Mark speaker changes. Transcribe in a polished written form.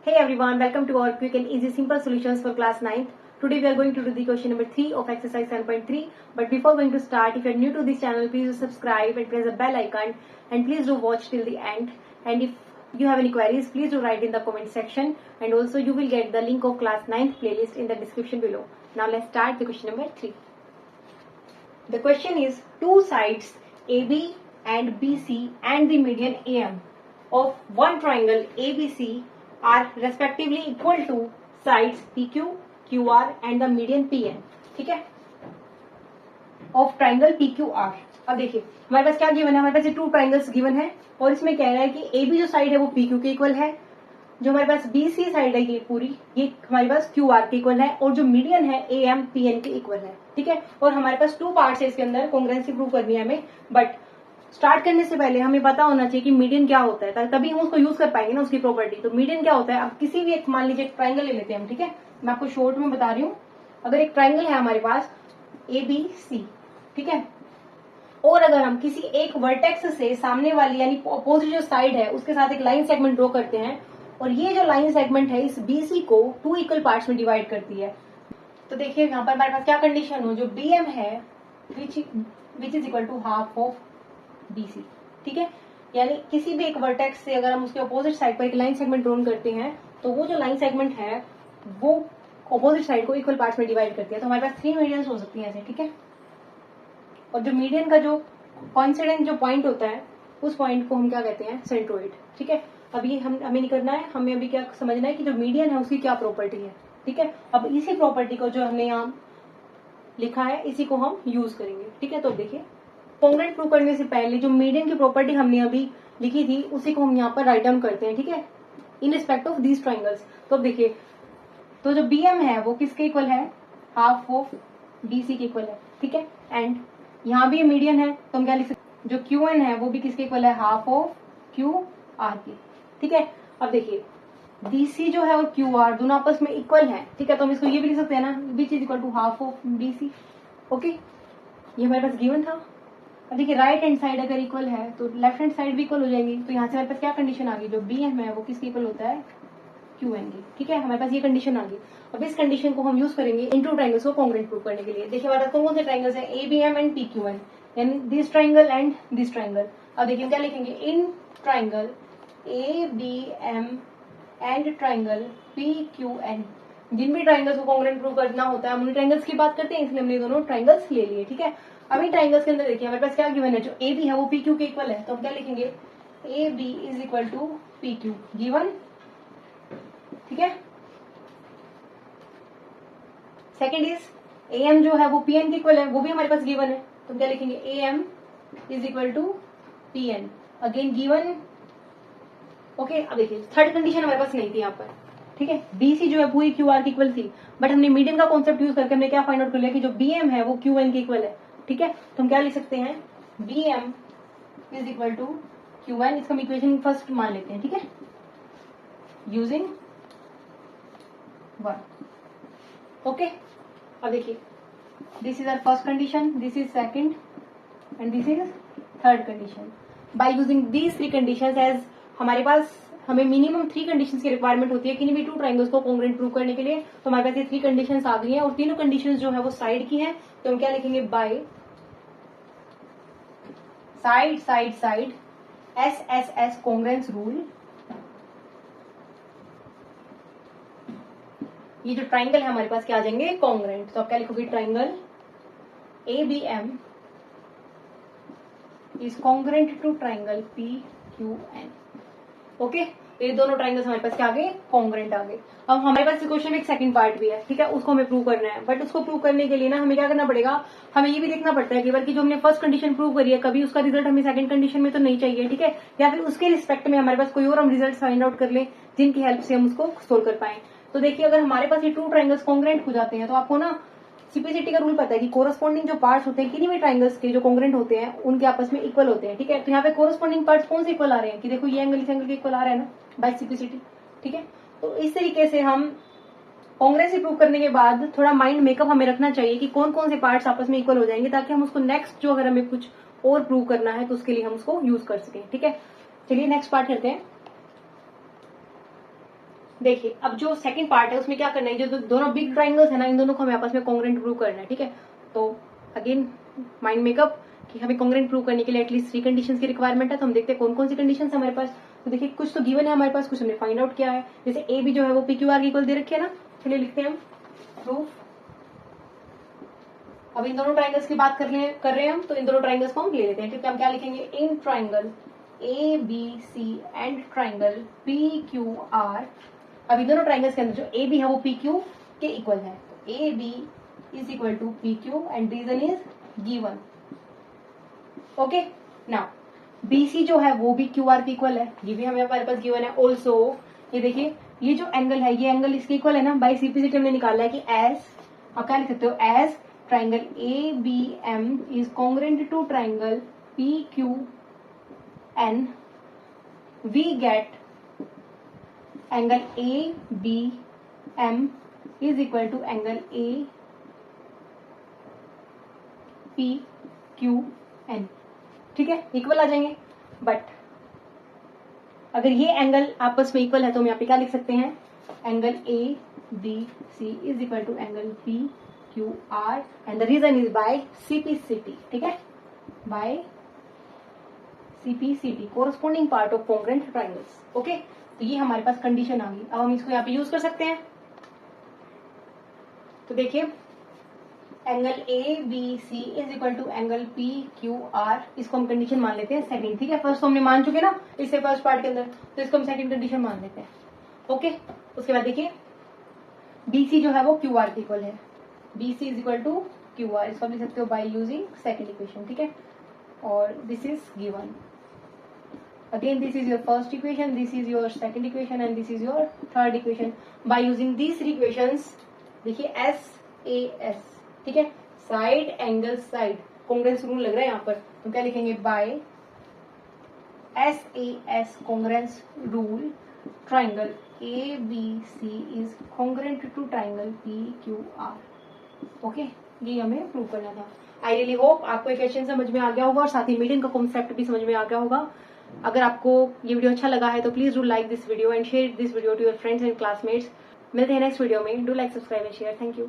Speaker 1: Hey everyone, welcome to our quick and easy simple solutions for class 9th. Today we are going to do the question number 3 of exercise 7.3. But before going to start, if you are new to this channel, please do subscribe and press the bell icon and please do watch till the end. And if you have any queries, please do write in the comment section, and also you will get the link of class 9th playlist in the description below. Now let's start the question number 3. The question is, two sides AB and BC and the median AM of one triangle ABC are respectively equal to sides PQ, QR and the median PN. ठीक है, of triangle PQR. अब देखिए हमारे पास क्या given है, हमारे पास ये two triangles given है और इसमें कह रहा है कि AB जो साइड है वो PQ के इक्वल है, जो हमारे पास BC साइड है ये पूरी ये हमारे पास QR के इक्वल है, और जो मीडियन है AM PN के इक्वल है. ठीक है, और हमारे पास टू पार्ट्स है इसके अंदर, कॉन्ग्रुएंसी प्रूव करनी है हमें. बट स्टार्ट करने से पहले हमें पता होना चाहिए कि मीडियन क्या होता है, तभी हम उसको यूज कर पाएंगे ना उसकी प्रॉपर्टी. तो मीडियन क्या होता है, अब किसी भी एक मान लीजिए एक ट्राइंगल ले लेते हैं हम. ठीक है, मैं आपको शॉर्ट में बता रही हूँ. अगर एक ट्राइंगल है हमारे पास ABC, ठीक है, और अगर हम किसी एक वर्टेक्स से सामने वाली यानी अपोजिट जो साइड है उसके साथ एक लाइन सेगमेंट ड्रॉ करते हैं, और ये जो लाइन सेगमेंट है इस BC को टू इक्वल पार्ट्स में डिवाइड करती है. तो देखिए यहाँ पर हमारे पास क्या कंडीशन हो, जो BM है which is equal to half of BC. ठीक है, यानी किसी भी एक वर्टेक्स से अगर हम उसके अपोजिट साइड पर एक लाइन सेगमेंट ड्रॉ करते हैं तो वो जो लाइन सेगमेंट है वो अपोजिट साइड को इक्वल पार्ट्स में डिवाइड करती है. तो हमारे पास 3 मीडियंस हो सकती हैं ऐसे. ठीक है, और जो मीडियन का जो कॉन्सिडेंट जो पॉइंट होता है उस पॉइंट को हम क्या कहते हैं, सेंट्रोइड. ठीक है, अब ये हमें नहीं करना है, हमें अभी क्या समझना है कि जो मीडियन है उसकी क्या प्रॉपर्टी है. ठीक है, अब इसी प्रॉपर्टी को जो हमने यहाँ लिखा है इसी को हम यूज करेंगे. ठीक है, तो देखिए कॉन्ग्रुएंट प्रूव करने से पहले जो मीडियन की प्रॉपर्टी हमने अभी लिखी थी उसी को हम यहाँ पर राइट डाउन करते हैं. ठीक है, in respect of these triangles. तो अब देखिए, तो जो BM है वो किसके इक्वल है, हाफ ऑफ BC के इक्वल है. ठीक है, एंड यहाँ भी मीडियन है तो हम क्या लिख सकते, जो QN है वो भी किसके इक्वल है, हाफ ऑफ QR की. ठीक है, अब देखिए BC जो है और QR दोनों आपस में इक्वल है. ठीक है, तो हम इसको ये भी लिख सकते हैं ना, which is equal to half of BC. Okay, ये हमारे पास गिवन था. अब देखिए राइट हैंड साइड अगर इक्वल है तो लेफ्ट हैंड साइड भी इक्वल हो जाएंगी. तो यहाँ से हमारे पास क्या कंडीशन आ गई, जो BM है वो किसके इक्वल होता है, QN की. ठीक है, हमारे पास ये कंडीशन आ गई. अब इस कंडीशन को हम यूज करेंगे इन टू ट्राइंगल्स को कॉन्ग्रुएंट प्रूव करने के लिए. देखिए हमारे पास कौन से ट्राइंगल्स है, ABM एंड PQN, यानी this triangle and this triangle. अब देखिए क्या लिखेंगे, in triangle ABM and triangle PQN. जिन भी ट्राइंगल्स को कॉन्ग्रुएंट प्रूव करना होता है हम उन ट्राइंगल्स की बात करते हैं, इसलिए हमने दोनों ट्राइंगल्स ले लिए. ठीक है, अब इन ट्राइंगल्स के अंदर देखिए हमारे पास क्या गिवन है, जो AB है वो PQ के इक्वल है. तो हम क्या लिखेंगे, AB is equal to PQ given. ठीक है, सेकेंड इज AM जो है वो PN के इक्वल है, वो भी हमारे पास गिवन है. तो हम क्या लिखेंगे, AM is equal to PN again given. Okay, अब देखिए थर्ड कंडीशन हमारे पास नहीं थी यहाँ पर. ठीक है, BC जो है पूरी QR की इक्वल थी, बट हमने मीडियन का कॉन्सेप्ट यूज करके हमने क्या फाइंड आउट कर लिया कि जो BM है वो QN के इक्वल है. ठीक है, तो हम क्या लिख सकते हैं, BM is equal to QN. इसका हम इक्वेशन फर्स्ट मान लेते हैं. ठीक है, यूजिंग 1. ओके, अब देखिए this is our first condition, this is second and this is third condition. By using these 3 conditions, as हमारे पास हमें मिनिमम 3 कंडीशंस की रिक्वायरमेंट होती है किन्हीं भी टू ट्राइंगल्स को कॉन्ग्रुएंट प्रूव करने के लिए. तो हमारे पास ये 3 कंडीशंस आ गई हैं और तीनों कंडीशंस जो है वो साइड की हैं. तो हम क्या लिखेंगे, by side side side SSS congruence rule. ये जो ट्राइंगल है हमारे पास क्या आ जाएंगे, कॉन्ग्रुएंट. तो आप क्या लिखोगे, triangle ABM is congruent to triangle PQN. Okay, तो ये दोनों ट्राइंगल्स हमारे पास क्या आ गए, कॉन्ग्रुएंट आ गए. अब हमारे पास क्वेश्चन में एक सेकंड पार्ट भी है. ठीक है, उसको हमें प्रूव करना है, बट उसको प्रूव करने के लिए ना हमें क्या करना पड़ेगा, हमें ये भी देखना पड़ता है कि जो हमने फर्स्ट कंडीशन प्रूव करी है कभी उसका रिजल्ट हमें सेकंड कंडीशन में तो नहीं चाहिए. ठीक है, या फिर उसके रिस्पेक्ट में हमारे पास कोई और हम रिजल्ट फाइंड आउट कर ले जिनकी हेल्प से हम उसको सोल्व कर पाए. तो देखिए अगर हमारे पास ये टू ट्राइंगल्स कॉन्ग्रुएंट हो जाते हैं तो आपको ना CPCT का रूल पता है कि कोरस्पॉन्डिंग जो पार्ट्स होते हैं किन्हीं भी ट्राइंगल्स के जो कॉन्ग्रुएंट होते हैं उनके आपस में इक्वल होते हैं. ठीक है, तो यहाँ पे कोरस्पॉन्डिंग पार्ट्स कौन से इक्वल आ रहे हैं, कि देखो ये एंगल इस एंगल के इक्वल आ रहा है ना बाय CPCT. ठीक है, तो इस तरीके से हम कॉन्ग्रुएंसी प्रूव करने के बाद थोड़ा माइंड मेकअप हमें रखना चाहिए कि कौन कौन से पार्ट्स आपस में इक्वल हो जाएंगे, ताकि हम उसको नेक्स्ट जो अगर हमें कुछ और प्रूव करना है तो उसके लिए हम उसको यूज कर सकें. ठीक है, चलिए नेक्स्ट पार्ट करते हैं. देखिए अब जो सेकंड पार्ट है उसमें क्या करना है, जो दोनों बिग ट्राइंगल्स है ना, इन दोनों को हमें आपस में कॉन्ग्रुएंट प्रूव करना है, ठीक है। तो अगेन माइंड मेकअप कि हमें कॉन्ग्रुएंट प्रूव करने के लिए एटलीस्ट 3 कंडीशंस की रिक्वायरमेंट है। तो हम देखते हैं कौन कौन सी कंडीशंस हमारे पास। तो देखिए कुछ तो गिवन है हमारे पास, कुछ हमने फाइंड आउट किया है। जैसे ए बी जो है वो पी क्यू आर इक्वल दे रखे है ना, चलिए लिखते हैं हम प्रूफ। अब इन दोनों ट्राइंगल्स की बात कर रहे हैं हम, तो इन दोनों ट्राइंगल्स को हम ले लेते हैं, क्योंकि हम क्या लिखेंगे, in triangle A B C and triangle P Q R. अब इन दोनों ट्राइंगल्स के अंदर जो ए बी है वो पी क्यू के इक्वल है, तो A B is equal to P Q and reason is given. Okay, now B C जो है वो भी क्यू आर के इक्वल है, ये भी हमें हमारे पास गिवन है। ऑल्सो ये देखिए ये जो एंगल है, ये एंगल इसके इक्वल है ना, बाई सीपीसीटी हमने निकाला है कि एज, आप क्या लिख सकते हो, as triangle ABM is congruent to triangle PQN, we get angle ABM is equal to angle APQN, ठीक है, इक्वल आ जाएंगे। बट अगर ये एंगल आपस में इक्वल है तो हम यहाँ पे क्या लिख सकते हैं, angle ABC is equal to angle PQR and the reason is by CPCT, ठीक है, by CPCT corresponding part of congruent triangles। Okay, तो ये हमारे पास कंडीशन आ गई। अब हम इसको यहाँ पे यूज कर सकते हैं। तो देखिए angle ABC is equal to angle PQR, इसको हम कंडीशन मान लेते हैं सेकंड, ठीक है। फर्स्ट तो हमने मान चुके ना इससे फर्स्ट पार्ट के अंदर, तो इसको हम सेकंड कंडीशन मान लेते हैं। ओके, उसके बाद देखिए BC जो है वो QR के इक्वल है, BC is equal to QR, इसको लिख सकते हो बाय यूजिंग सेकंड इक्वेशन, ठीक है। और this is given, again this is your first equation, this is your second equation and this is your third equation. By using these three equations, देखिए SAS, ठीक है, side angle side congruence rule लग रहा है यहाँ पर, तो क्या लिखेंगे, by SAS congruence rule triangle ABC is congruent to triangle PQR। ओके, ये हमें प्रूव करना था। आई रियली होप आपको ये क्वेश्चन समझ में आ गया होगा और साथ ही मीडियन का कॉन्सेप्ट भी समझ में आ गया होगा। अगर आपको ये वीडियो अच्छा लगा है तो please do like this video and share this video to your friends and classmates. मिलते हैं नेक्स्ट वीडियो में। Do like, subscribe and share. Thank you.